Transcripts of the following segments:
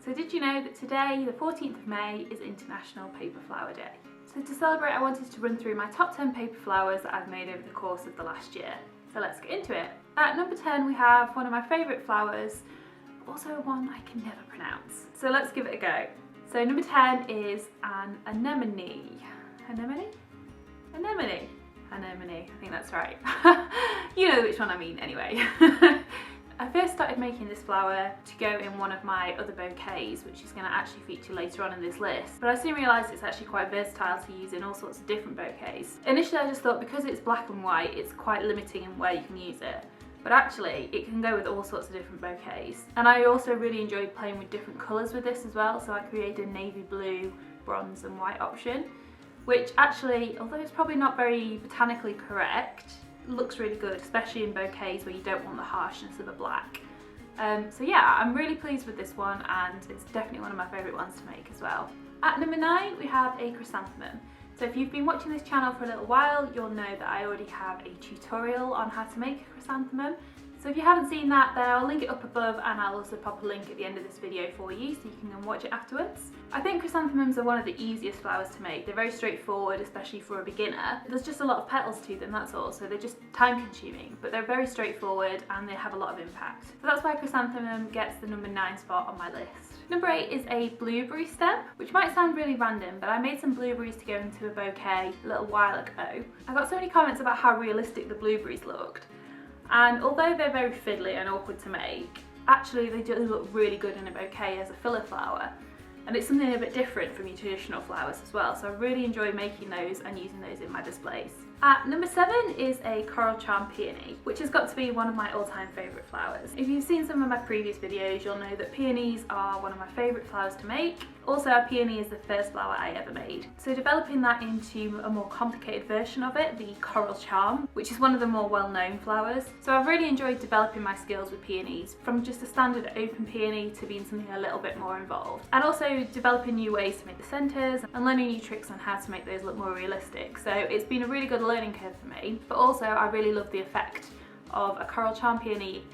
So did you know that today, the 14th of May, is International Paper Flower Day? So to celebrate, I wanted to run through my top 10 paper flowers that I've made over the course of the last year. So let's get into it. At number 10 we have one of my favourite flowers, also one I can never pronounce. So let's give it a go. So number 10 is an anemone. Anemone? Anemone. Anemone, I think that's right. You know which one I mean anyway. I first started making this flower to go in one of my other bouquets, which is going to actually feature later on in this list, but I soon realised it's actually quite versatile to use in all sorts of different bouquets. Initially I just thought because it's black and white it's quite limiting in where you can use it, but actually it can go with all sorts of different bouquets. And I also really enjoyed playing with different colours with this as well, so I created a navy blue, bronze and white option, which actually, although it's probably not very botanically correct, looks really good, especially in bouquets where you don't want the harshness of a black. So yeah, I'm really pleased with this one, and it's definitely one of my favourite ones to make as well. At number 9 we have a chrysanthemum. So if you've been watching this channel for a little while, you'll know that I already have a tutorial on how to make a chrysanthemum. So if you haven't seen that, then I'll link it up above, and I'll also pop a link at the end of this video for you so you can go and watch it afterwards. I think chrysanthemums are one of the easiest flowers to make. They're very straightforward, especially for a beginner. There's just a lot of petals to them, that's all, so they're just time consuming, but they're very straightforward and they have a lot of impact. So that's why chrysanthemum gets the number 9 spot on my list. Number 8 is a blueberry stem, which might sound really random, but I made some blueberries to go into a bouquet a little while ago. I got so many comments about how realistic the blueberries looked. And although they're very fiddly and awkward to make, actually they do look really good in a bouquet as a filler flower. And it's something a bit different from your traditional flowers as well, so I really enjoy making those and using those in my displays. At number 7 is a coral charm peony, which has got to be one of my all-time favourite flowers. If you've seen some of my previous videos, you'll know that peonies are one of my favourite flowers to make. Also, a peony is the first flower I ever made. So developing that into a more complicated version of it, the coral charm, which is one of the more well-known flowers. So I've really enjoyed developing my skills with peonies, from just a standard open peony to being something a little bit more involved. And also developing new ways to make the centres and learning new tricks on how to make those look more realistic. So it's been a really good learning curve for me, but also I really love the effect of a coral charm peony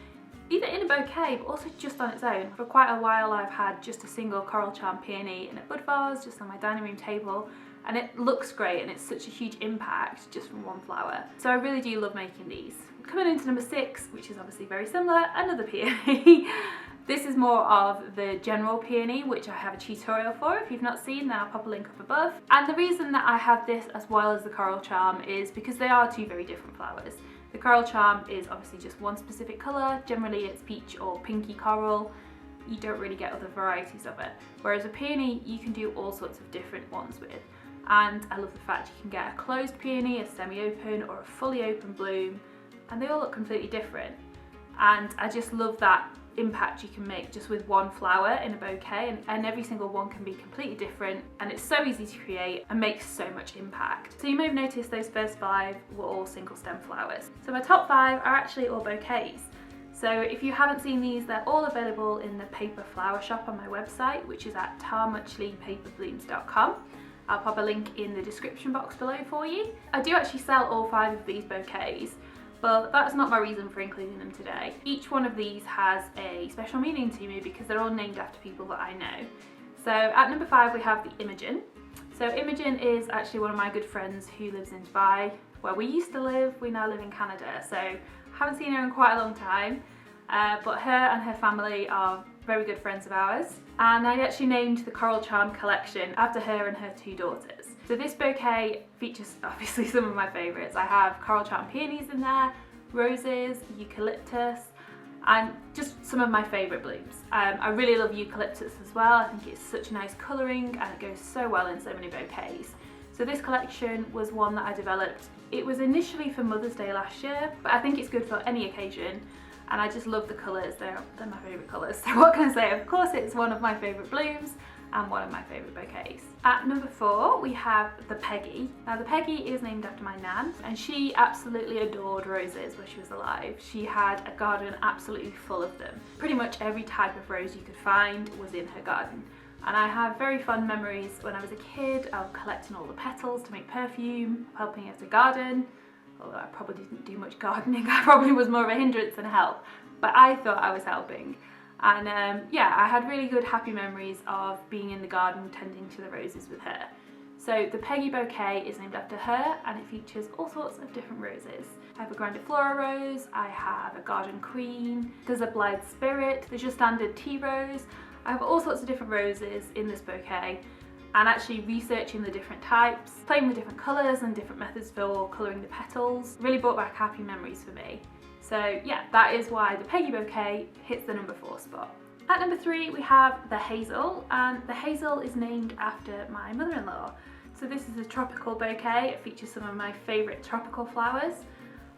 either in a bouquet but also just on its own. For quite a while I've had just a single coral charm peony in a bud vase just on my dining room table, and it looks great and it's such a huge impact just from one flower. So I really do love making these. Coming into number 6, which is obviously very similar, another peony. This is more of the general peony, which I have a tutorial for. If you've not seen, then I'll pop a link up above. And the reason that I have this as well as the coral charm is because they are two very different flowers. The coral charm is obviously just one specific colour, generally it's peach or pinky coral. You don't really get other varieties of it. Whereas a peony you can do all sorts of different ones with. And I love the fact you can get a closed peony, a semi-open or a fully open bloom, and they all look completely different. And I just love that impact you can make just with one flower in a bouquet, and every single one can be completely different, and it's so easy to create and makes so much impact. So you may have noticed those first 5 were all single stem flowers. So my top 5 are actually all bouquets. So if you haven't seen these, they're all available in the paper flower shop on my website, which is at tarmuchleypaperblooms.com. I'll pop a link in the description box below for you. I do actually sell all 5 of these bouquets, but that's not my reason for including them today. Each one of these has a special meaning to me because they're all named after people that I know. So at number 5 we have the Imogen. So Imogen is actually one of my good friends who lives in Dubai, where we used to live. We now live in Canada, so haven't seen her in quite a long time. But her and her family are very good friends of ours. And I actually named the Coral Charm collection after her and her 2 daughters. So this bouquet features obviously some of my favourites. I have coral charm peonies in there, roses, eucalyptus, and just some of my favourite blooms. I really love eucalyptus as well. I think it's such a nice colouring and it goes so well in so many bouquets. So this collection was one that I developed. It was initially for Mother's Day last year, but I think it's good for any occasion. And I just love the colours, they're my favourite colours. So what can I say? Of course it's one of my favourite blooms and one of my favourite bouquets. At number 4 we have the Peggy. Now the Peggy is named after my nan, and she absolutely adored roses when she was alive. She had a garden absolutely full of them. Pretty much every type of rose you could find was in her garden. And I have very fond memories when I was a kid of collecting all the petals to make perfume, helping at the garden. Although I probably didn't do much gardening, I probably was more of a hindrance than a help, but I thought I was helping. And yeah, I had really good happy memories of being in the garden tending to the roses with her. So the Peggy bouquet is named after her, and it features all sorts of different roses. I have a grandiflora rose, I have a garden queen, there's a Blythe spirit, there's your standard tea rose. I have all sorts of different roses in this bouquet, and actually researching the different types, playing with different colours and different methods for colouring the petals really brought back happy memories for me. So yeah, that is why the Peggy bouquet hits the number 4 spot. At number 3 we have the hazel, and the hazel is named after my mother-in-law. So this is a tropical bouquet. It features some of my favourite tropical flowers,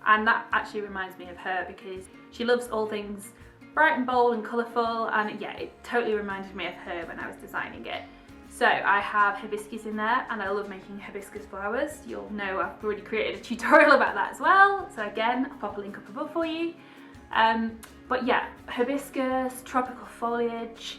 and that actually reminds me of her because she loves all things bright and bold and colourful, and yeah, it totally reminded me of her when I was designing it. So I have hibiscus in there, and I love making hibiscus flowers. You'll know I've already created a tutorial about that as well, so again, I'll pop a link up above for you. But yeah, hibiscus, tropical foliage,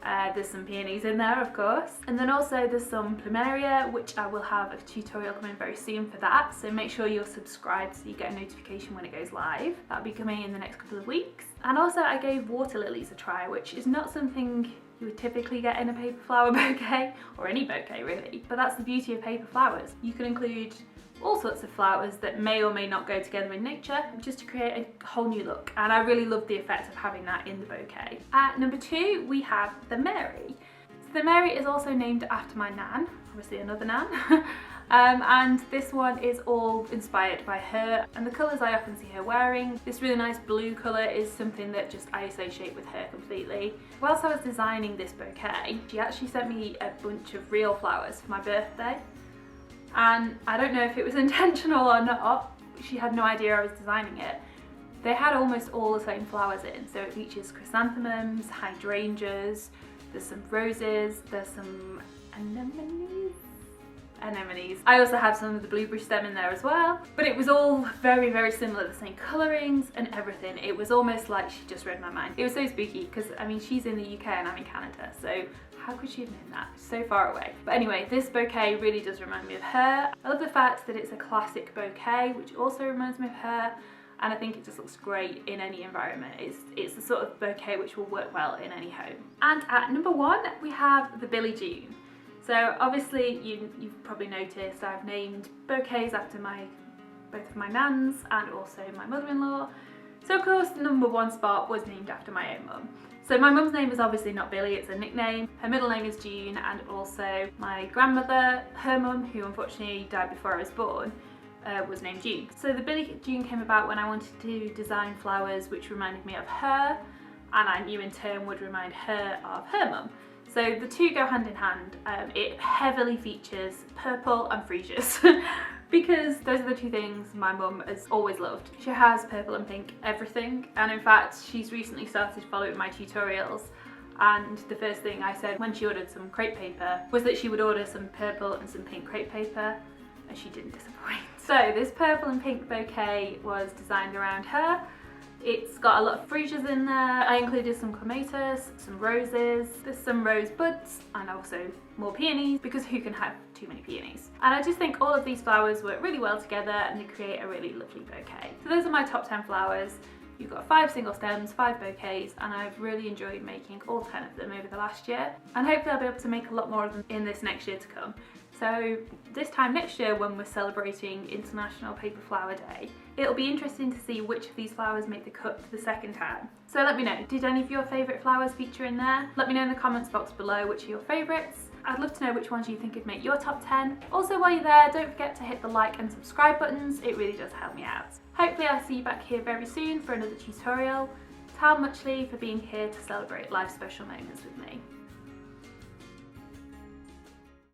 there's some peonies in there of course, and then also there's some plumeria, which I will have a tutorial coming very soon for that, so make sure you're subscribed so you get a notification when it goes live. That'll be coming in the next couple of weeks. And also I gave water lilies a try, which is not something you would typically get in a paper flower bouquet, or any bouquet really, but that's the beauty of paper flowers. You can include all sorts of flowers that may or may not go together in nature, just to create a whole new look, and I really love the effect of having that in the bouquet. At number 2 we have the Mary. So the Mary is also named after my nan, obviously another nan, and this one is all inspired by her and the colours I often see her wearing. This really nice blue colour is something that just I associate with her completely. Whilst I was designing this bouquet, she actually sent me a bunch of real flowers for my birthday. And I don't know if it was intentional or not, she had no idea I was designing it. They had almost all the same flowers in, so it features chrysanthemums, hydrangeas, there's some roses, there's some anemones. I also have some of the blueberry stem in there as well, but it was all very, very similar, the same colourings and everything. It was almost like she just read my mind. It was so spooky because I mean she's in the UK and I'm in Canada, so how could she have known that? So far away. But anyway, this bouquet really does remind me of her. I love the fact that it's a classic bouquet, which also reminds me of her, and I think it just looks great in any environment. It's the sort of bouquet which will work well in any home. And at number 1 we have the Billie Jean. So obviously you've probably noticed I've named bouquets after both of my nans and also my mother-in-law. So of course the number 1 spot was named after my own mum. So my mum's name is obviously not Billie, it's a nickname. Her middle name is Jean, and also my grandmother, her mum, who unfortunately died before I was born, was named Jean. So the Billie Jean came about when I wanted to design flowers which reminded me of her, and I knew in turn would remind her of her mum. So the two go hand in hand. It heavily features purple and freesias because those are the two things my mum has always loved. She has purple and pink everything, and in fact she's recently started following my tutorials, and the first thing I said when she ordered some crepe paper was that she would order some purple and some pink crepe paper, and she didn't disappoint. So this purple and pink bouquet was designed around her. It's got a lot of freesias in there. I included some clematis, some roses, there's some rose buds, and also more peonies, because who can have too many peonies? And I just think all of these flowers work really well together and they create a really lovely bouquet. So those are my top 10 flowers. You've got 5 single stems, 5 bouquets, and I've really enjoyed making all 10 of them over the last year. And hopefully I'll be able to make a lot more of them in this next year to come. So this time next year, when we're celebrating International Paper Flower Day, it'll be interesting to see which of these flowers make the cut for the second time. So let me know, did any of your favourite flowers feature in there? Let me know in the comments box below which are your favourites. I'd love to know which ones you think would make your top 10. Also, while you're there, don't forget to hit the like and subscribe buttons, it really does help me out. Hopefully I'll see you back here very soon for another tutorial. Tal Muchley for being here to celebrate life's special moments with me.